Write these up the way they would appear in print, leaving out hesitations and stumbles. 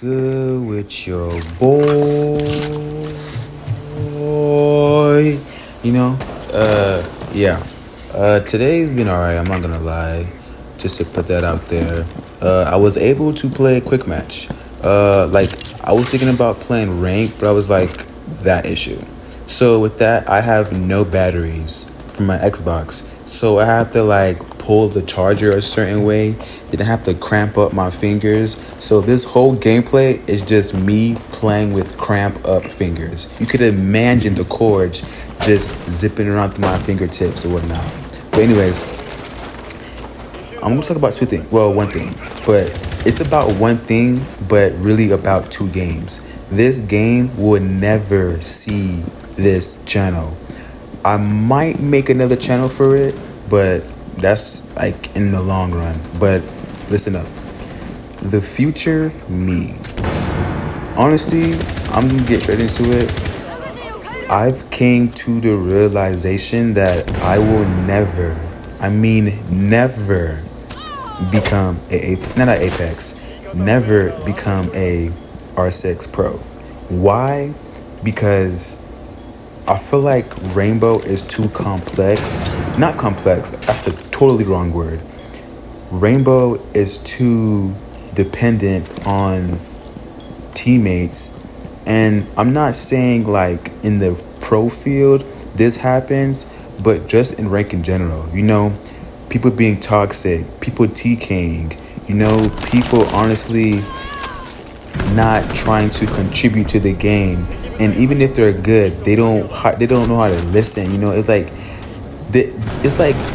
good with your boy? You know, yeah. Today's been alright. I'm not gonna lie. Just to put that out there. I was able to play a quick match. Like I was thinking about playing rank, but I was like that issue. So with that, I have no batteries for my Xbox. So I have to like pull the charger a certain way. Then I have to cramp up my fingers. So this whole gameplay is just me playing with cramp up fingers. You could imagine the cords just zipping around through my fingertips or whatnot. But anyways, I'm gonna talk about two things. Well, one thing, but it's about one thing, but really about two games. This game will never see this channel. I might make another channel for it, but that's like in the long run. But listen up. The future me. Honestly, I'm gonna get straight into it. I've came to the realization that I will never, I mean never become not an Apex, never become a R6 Pro. Why? Because I feel like Rainbow is too complex. Not complex, that's the totally wrong word. Rainbow is too dependent on teammates. And I'm not saying like in the pro field this happens, but just in rank in general. You know, people being toxic, people TKing, you know, people honestly not trying to contribute to the game. And even if they're good, they don't know how to listen. You know, it's like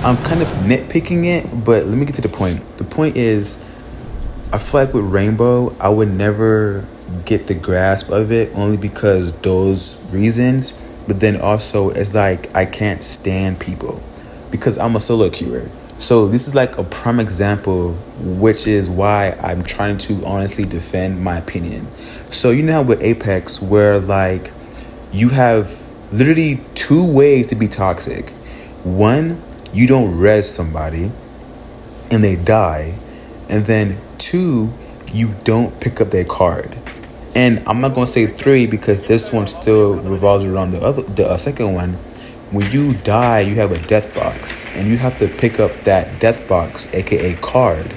I'm kind of nitpicking it, but let me get to the point. The point is, I feel like with Rainbow, I would never get the grasp of it only because those reasons. But then also, it's like I can't stand people because I'm a solo queuer. So this is like a prime example, which is why I'm trying to honestly defend my opinion. So you know how with Apex, where like you have literally two ways to be toxic. One, you don't res somebody and they die, and then two, you don't pick up their card. And I'm not gonna say three because this one still revolves around the second one. When you die, you have a death box, and you have to pick up that death box, aka card.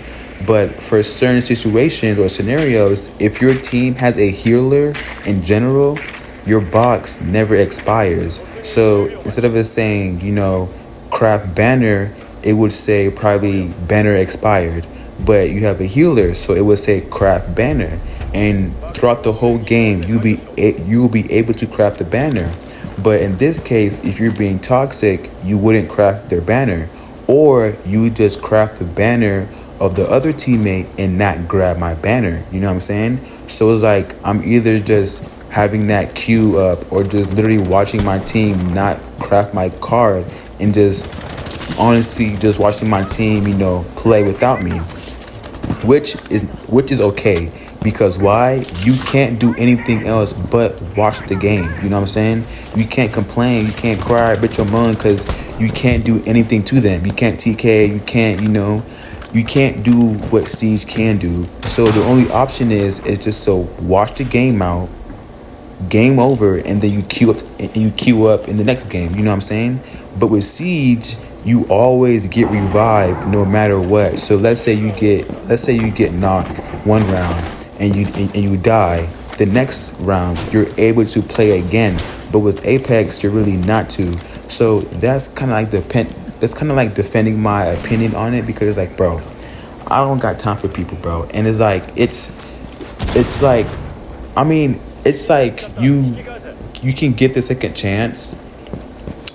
But for certain situations or scenarios, if your team has a healer in general, your box never expires. So instead of it saying, you know, craft banner, it would say probably banner expired. But you have a healer, so it would say craft banner. And throughout the whole game, you will be able to craft the banner. But in this case, if you're being toxic, you wouldn't craft their banner, or you would just craft the banner of the other teammate and not grab my banner. You know what I'm saying? So it's like I'm either just having that queue up or just literally watching my team not craft my card and just honestly just watching my team, you know, play without me, which is okay. Because why? You can't do anything else but watch the game. You know what I'm saying? You can't complain. You can't cry, bitch your mom, because you can't do anything to them. You can't TK. You can't, you know, you can't do what Siege can do. So the only option is just so watch the game out, game over, and then you queue up in the next game. You know what I'm saying? But with Siege, you always get revived no matter what. So let's say you get knocked one round and you die. The next round you're able to play again. But with Apex, you're really not to. So that's kind of like defending my opinion on it, because it's like, bro, I don't got time for people, bro. And it's like it's like, I mean, it's like you can get the second chance.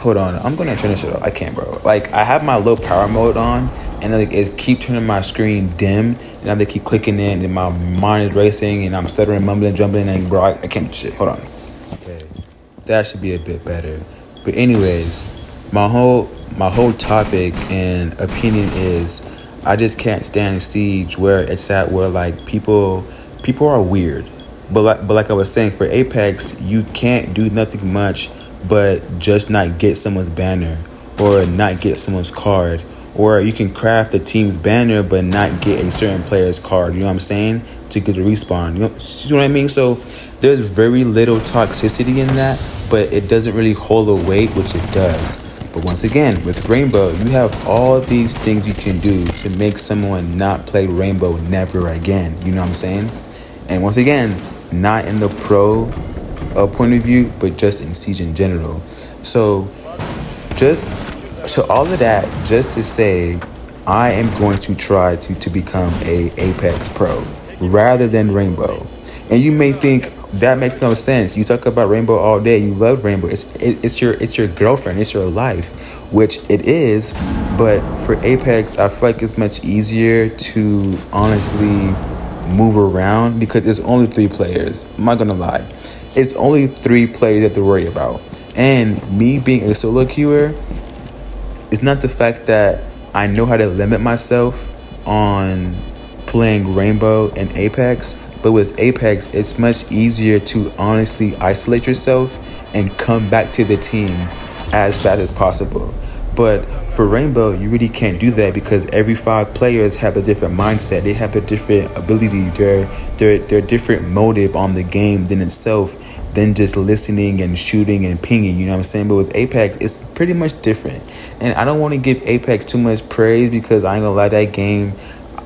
Hold on, I'm gonna turn this shit off. I can't, bro. Like, I have my low power mode on, and like it keep turning my screen dim, and I they keep clicking in, and my mind is racing, and I'm stuttering, mumbling, jumbling, and bro, I can't do shit. Hold on. Okay, that should be a bit better. But anyways, my whole topic and opinion is, I just can't stand Siege where it's at, where like people are weird. But like I was saying, for Apex, you can't do nothing much but just not get someone's banner or not get someone's card Or you can craft the team's banner but not get a certain player's card, you know what I'm saying? To get a respawn. You know what I mean? So there's very little toxicity in that, but it doesn't really hold a weight, which it does. But once again, with Rainbow, you have all these things you can do to make someone not play Rainbow never again. You know what I'm saying? And once again, not in the pro point of view, but just in Siege in general. So just so all of that, just to say, I am going to try to become a Apex Pro rather than Rainbow. And you may think that makes no sense. You talk about Rainbow all day. You love Rainbow. It's your girlfriend. It's your life, which it is. But for Apex, I feel like it's much easier to honestly move around because there's only 3 players. I'm not gonna lie. It's only 3 players you have to worry about. And me being a solo queuer, it's not the fact that I know how to limit myself on playing Rainbow and Apex, but with Apex, it's much easier to honestly isolate yourself and come back to the team as fast as possible. But for Rainbow, you really can't do that because every 5 players have a different mindset. They have their different ability, their different motive on the game than itself, than just listening and shooting and pinging, you know what I'm saying? But with Apex, it's pretty much different. And I don't want to give Apex too much praise because I ain't gonna lie, that game,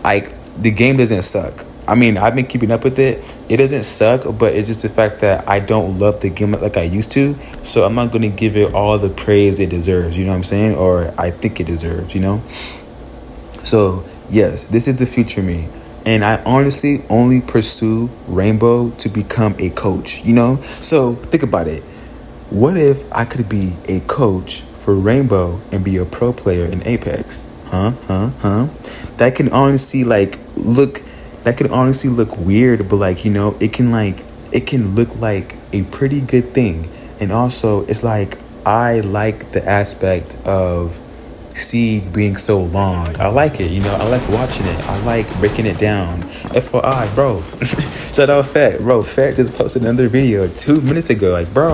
the game doesn't suck. I mean, I've been keeping up with it. It doesn't suck, but it's just the fact that I don't love the game like I used to. So I'm not going to give it all the praise it deserves, you know what I'm saying? Or I think it deserves, you know? So, yes, this is the future me. And I honestly only pursue Rainbow to become a coach, you know? So, think about it. What if I could be a coach for Rainbow and be a pro player in Apex? That can honestly look weird, but like, you know, it can look like a pretty good thing. And also it's like I like the aspect of Seed being so long. I like it, you know, I like watching it. I like breaking it down. FYI, bro. Shout out Fat. Bro, Fat just posted another video 2 minutes ago. Like, bro,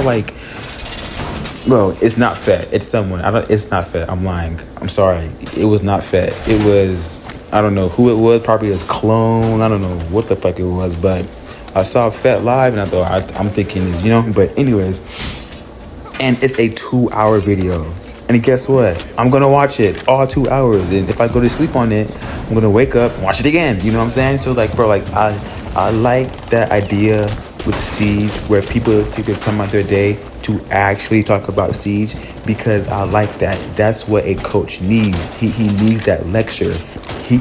it's not Fat. It's someone. It's not Fat. I'm lying. I'm sorry. It was not Fat. It was, I don't know who it was. Probably his clone. I don't know what the fuck it was. But I saw Fat live and I thought, I'm thinking, you know. But anyways, and it's a 2-hour video. And guess what? I'm going to watch it all 2 hours. And if I go to sleep on it, I'm going to wake up and watch it again. You know what I'm saying? So like, bro, like I like that idea with Siege where people take their time out their day to actually talk about Siege because I like that. That's what a coach needs. He needs that lecture. He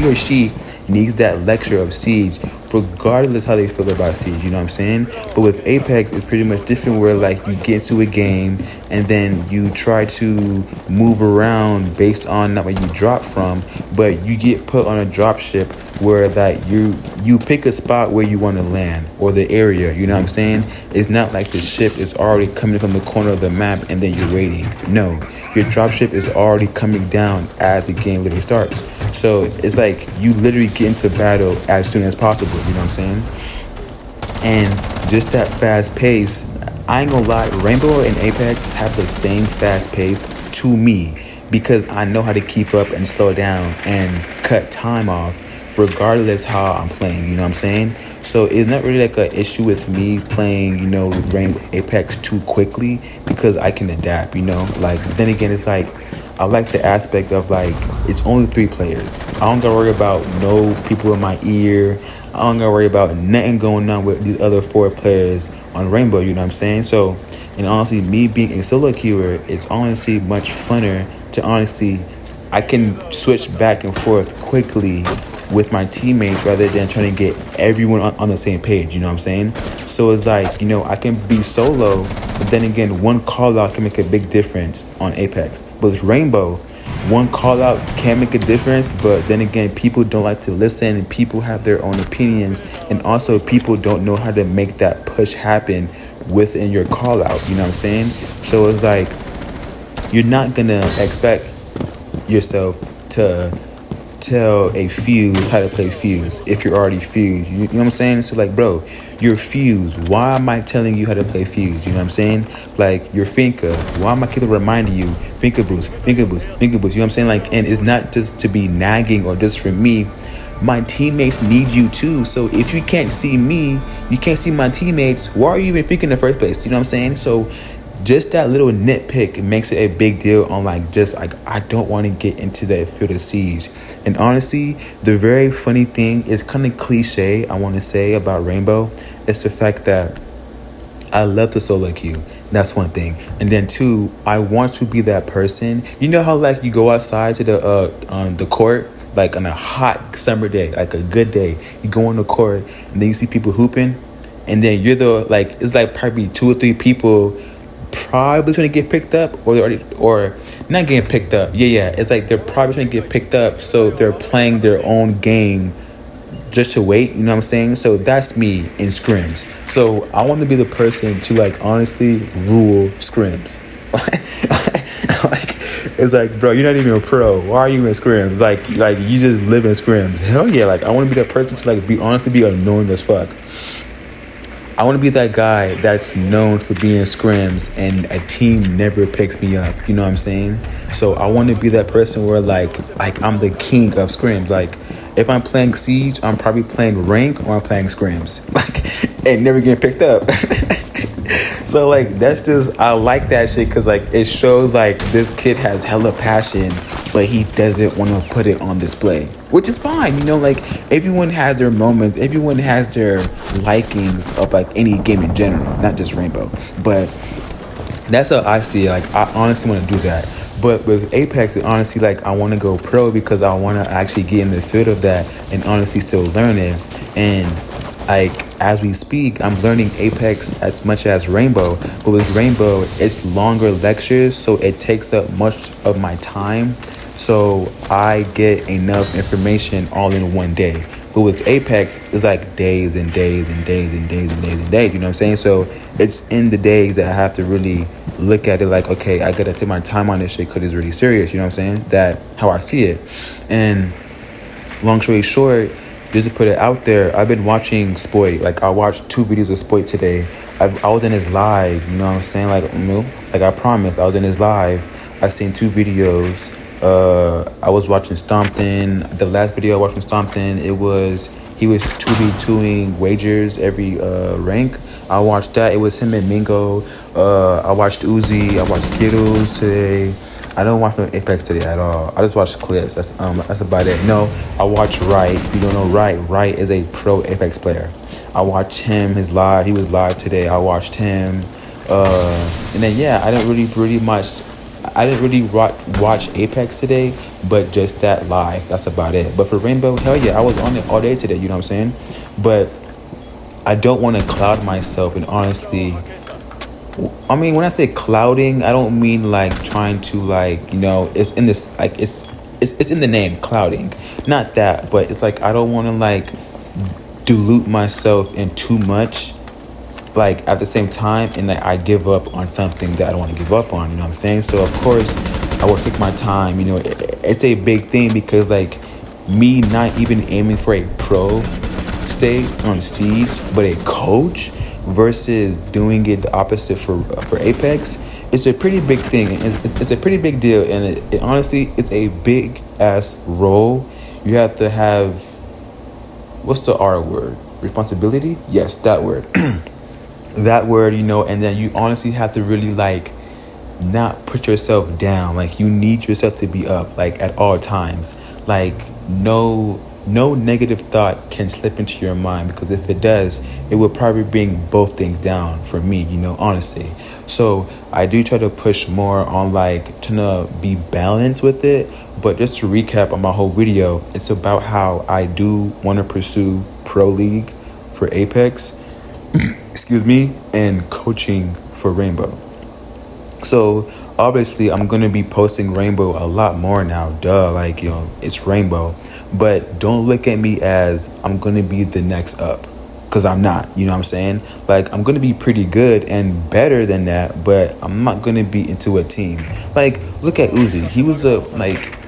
or she needs that lecture of Siege regardless how they feel about Siege, you know what I'm saying? But with Apex, it's pretty much different where like you get into a game and then you try to move around based on not where you drop from, but you get put on a drop ship where that you pick a spot where you want to land or the area, you know what I'm saying? It's not like the ship is already coming from the corner of the map and then you're waiting. No, your drop ship is already coming down as the game literally starts. So it's like you literally get into battle as soon as possible, you know what I'm saying? And just that fast pace, I ain't gonna lie, Rainbow and Apex have the same fast pace to me because I know how to keep up and slow down and cut time off regardless how I'm playing, you know what I'm saying? So it's not really like an issue with me playing, you know, Rainbow Apex too quickly because I can adapt, you know? Like, then again, it's like, I like the aspect of like, it's only 3 players. I don't gotta worry about no people in my ear. I don't gotta worry about nothing going on with these other 4 players on Rainbow, you know what I'm saying? So, and honestly, me being a solo queuer, it's honestly much funner to honestly, I can switch back and forth quickly with my teammates rather than trying to get everyone on the same page, you know what I'm saying? So it's like, you know, I can be solo, but then again, one call out can make a big difference on Apex. But with Rainbow, one call out can make a difference, but then again, people don't like to listen and people have their own opinions, and also people don't know how to make that push happen within your call out, you know what I'm saying? So it's like, you're not gonna expect yourself to tell a fuse how to play fuse if you're already fused? You know what I'm saying? So like, bro, you're fused. Why am I telling you how to play fuse? You know what I'm saying? Like, you're Finka. Why am I keep reminding you Finka boost, Finka boost, Finka boost? You know what I'm saying? Like, and it's not just to be nagging or just for me. My teammates need you too. So if you can't see me, you can't see my teammates. Why are you even thinking in the first place? You know what I'm saying? So just that little nitpick makes it a big deal on like, just like, I don't want to get into that field of siege. And honestly, the very funny thing is kind of cliche, I want to say, about Rainbow. It's the fact that I love to solo queue. That's one thing. And then two, I want to be that person. You know how like you go outside to the court, like on a hot summer day, like a good day, you go on the court and then you see people hooping, and then you're the like, it's like probably 2 or 3 people probably trying to get picked up, or not getting picked up. Yeah, it's like they're probably trying to get picked up, so they're playing their own game just to wait, you know what I'm saying? So that's me in scrims. So I want to be the person to like honestly rule scrims. Like, it's like, bro, you're not even a pro. Why are you in scrims? Like you just live in scrims. Hell yeah, like I want to be that person to like be honestly be annoying as fuck. I want to be that guy that's known for being scrims and a team never picks me up. You know what I'm saying? So I want to be that person where like I'm the king of scrims. Like if I'm playing Siege, I'm probably playing rank or I'm playing scrims. Like, and never getting picked up. So like that's just, I like that shit because like it shows like this kid has hella passion, but he doesn't want to put it on display, which is fine. You know, like everyone has their moments, everyone has their likings of like any game in general, not just Rainbow. But that's how I see it. Like I honestly want to do that. But with Apex, honestly, like I want to go pro because I want to actually get in the field of that and honestly still learn it. And like as we speak, I'm learning Apex as much as Rainbow, but with Rainbow it's longer lectures, so it takes up much of my time, so I get enough information all in one day. But with Apex, it's like days and days and days and days and days and days, you know what I'm saying? So it's in the days that I have to really look at it like, okay, I gotta take my time on this shit because it's really serious, you know what I'm saying? That how I see it. And long story short, just to put it out there, I've been watching Spoit. Like I watched 2 videos of Spoit today. I was in his live, you know what I'm saying? Like, you know, like I promised, I was in his live. I seen 2 videos. I was watching Stompton. The last video I watched from Stompton, he was 2v2ing wagers every rank. I watched that. It was him and Mingo. I watched Uzi. I watched Skittles today. I don't watch no Apex today at all. I just watch clips. That's about it. No, I watch Wright. If you don't know Wright is a pro Apex player. I watched him, his live. He was live today. I watched him. And then yeah, I didn't really watch Apex today, but just that live. That's about it. But for Rainbow, hell yeah, I was on it all day today, you know what I'm saying? But I don't want to cloud myself, and honestly, I mean, when I say clouding, I don't mean like trying to like, you know, it's in this like it's in the name, clouding. Not that, but it's like I don't want to like dilute myself in too much, like at the same time, and like I give up on something that I don't want to give up on, you know what I'm saying? So of course I will take my time, you know. It's a big thing because like me not even aiming for a pro state on Siege, but a coach versus doing it the opposite for Apex, it's a pretty big thing. It's a pretty big deal, and it honestly, it's a big ass role. You have to have, what's the R word? Responsibility? Yes, that word. That word, you know, and then you honestly have to really like not put yourself down. Like you need yourself to be up like at all times. Like no negative thought can slip into your mind, because if it does, it will probably bring both things down for me, you know, honestly. So I do try to push more on like trying to be balanced with it. But just to recap on my whole video, it's about how I do want to pursue Pro League for Apex, excuse me, and coaching for Rainbow. So obviously I'm going to be posting Rainbow a lot more now, duh, like, you know, it's Rainbow. But don't look at me as I'm going to be the next up, because I'm not, you know what I'm saying? Like, I'm going to be pretty good and better than that, but I'm not going to be into a team. Like, look at Uzi. He was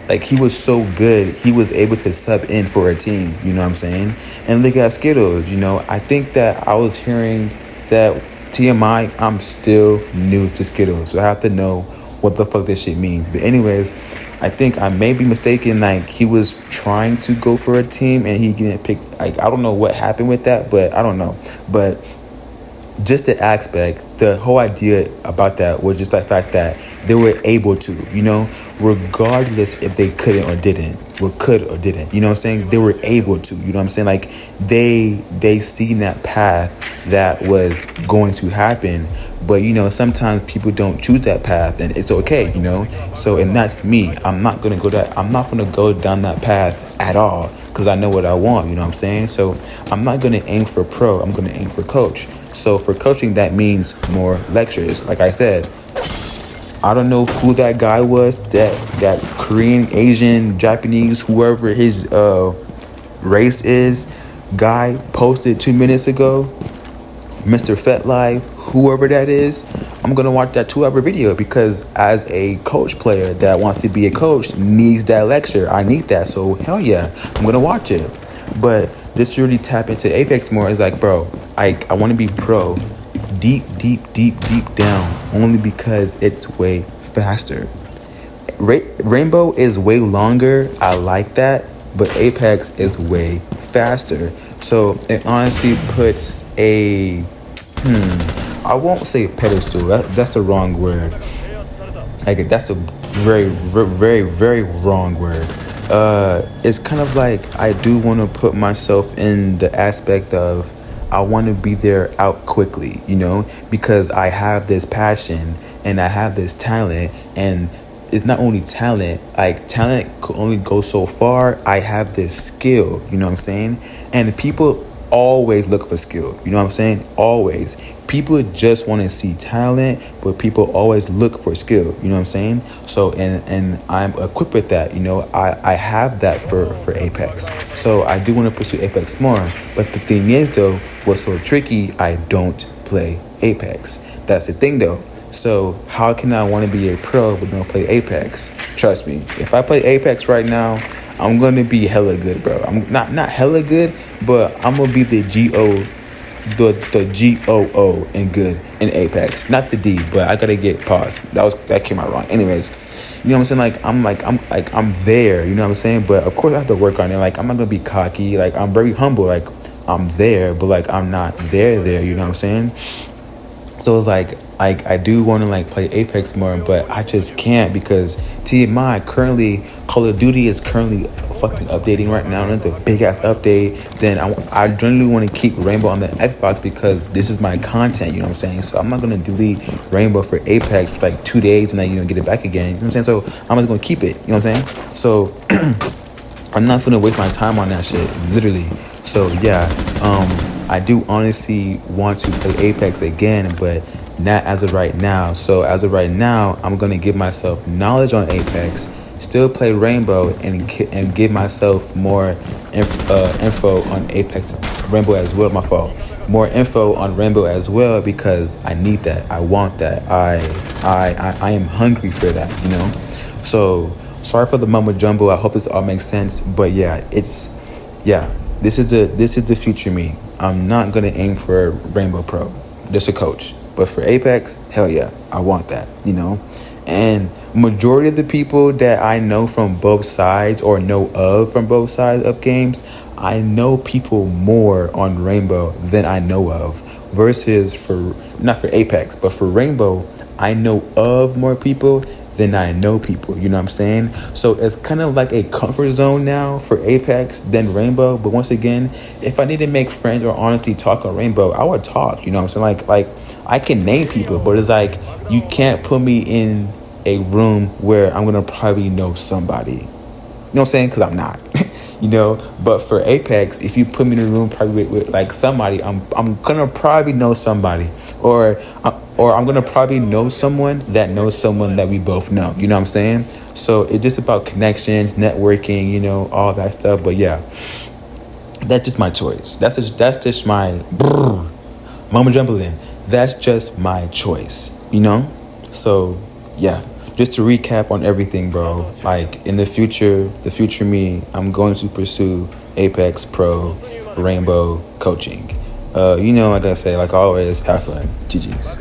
like he was so good, he was able to sub in for a team. You know what I'm saying? And look at Skittles. I think that I was hearing that TMI. I'm still new to Skittles, so I have to know what the fuck this shit means. But anyways, I think I may be mistaken. Like he was trying to go for a team and he didn't pick. Like I don't know what happened with that, but I don't know. But just the aspect, the whole idea about that was just the fact that they were able to, regardless if they couldn't or didn't, or could or didn't, you know what I'm saying? They were able to, you know what I'm saying? Like they seen that path that was going to happen, but sometimes people don't choose that path and it's okay, So and that's me. I'm not gonna go down that path at all because I know what I want, you know what I'm saying? So I'm not gonna aim for pro, I'm gonna aim for coach. So for coaching, that means more lectures. Like I said, I don't know who that guy was, that Korean, Asian, Japanese, whoever his race is, guy posted 2 minutes ago, Mr. Fet Life, whoever that is. I'm going to watch that 2-hour video because as a coach player that wants to be a coach needs that lecture. I need that. So hell yeah, I'm going to watch it. But just to really tap into Apex more is like, bro, I want to be pro deep down only because it's way faster. Rainbow is way longer. I like that. But Apex is way faster. So it honestly puts I won't say pedestal. That's the wrong word. Like that's a very, very, very wrong word. It's kind of like I do want to put myself in the aspect of I want to be there out quickly, because I have this passion and I have this talent, and it's not only talent, like talent could only go so far. I have this skill, you know what I'm saying? And people always look for skill, you know what I'm saying? Always. People just want to see talent, but people always look for skill, you know what I'm saying? So and I'm equipped with that, I have that for Apex. So I do want to pursue Apex more. But the thing is though, what's so tricky, I don't play Apex. That's the thing though. So how can I want to be a pro but don't play Apex? Trust me, if I play Apex right now, I'm gonna be hella good, bro. I'm not hella good, but I'm gonna be the GO, the GOO and good in Apex. Not the D, but I gotta get paused. That came out wrong. Anyways, you know what I'm saying? I'm there. You know what I'm saying? But of course I have to work on it. Like I'm not gonna be cocky. Like I'm very humble. Like I'm there, but like I'm not there. You know what I'm saying? So it's like I do want to like play Apex more, but I just can't because TMI currently Call of Duty is currently fucking updating right now, and it's a big ass update. Then I generally want to keep Rainbow on the Xbox because this is my content, you know what I'm saying? So I'm not gonna delete Rainbow for Apex for like 2 days and then get it back again. You know what I'm saying? So I'm just gonna keep it, you know what I'm saying? So I'm not gonna waste my time on that shit, literally. So yeah, I do honestly want to play Apex again, but not as of right now. So as of right now, I'm gonna give myself knowledge on Apex, still play Rainbow, and give myself more info on Apex, Rainbow as well. My fault. More info on Rainbow as well because I need that. I want that. I am hungry for that. So sorry for the mumbo jumbo. I hope this all makes sense. But yeah, this is the future me. I'm not gonna aim for Rainbow Pro, just a coach. But for Apex, hell yeah, I want that, And majority of the people that I know from both sides or know of from both sides of games, I know people more on Rainbow than I know of. Versus not for Apex, but for Rainbow, I know of more people than I know people, you know what I'm saying? So it's kind of like a comfort zone now for Apex than Rainbow. But once again, if I need to make friends or honestly talk on Rainbow, I would talk, you know what I'm saying? Like I can name people, but it's like you can't put me in a room where I'm gonna probably know somebody. You know what I'm saying? Because I'm not. But for Apex, if you put me in a room probably with like somebody, I'm gonna probably know somebody, or I'm gonna probably know someone that we both know. You know what I'm saying? So it's just about connections, networking, all that stuff. But yeah, that's just my choice. That's just my mama jumbling. That's just my choice. So yeah, just to recap on everything, bro. Like in the future me, I'm going to pursue Apex Pro Rainbow coaching. Like I say, like always, have fun. GG's.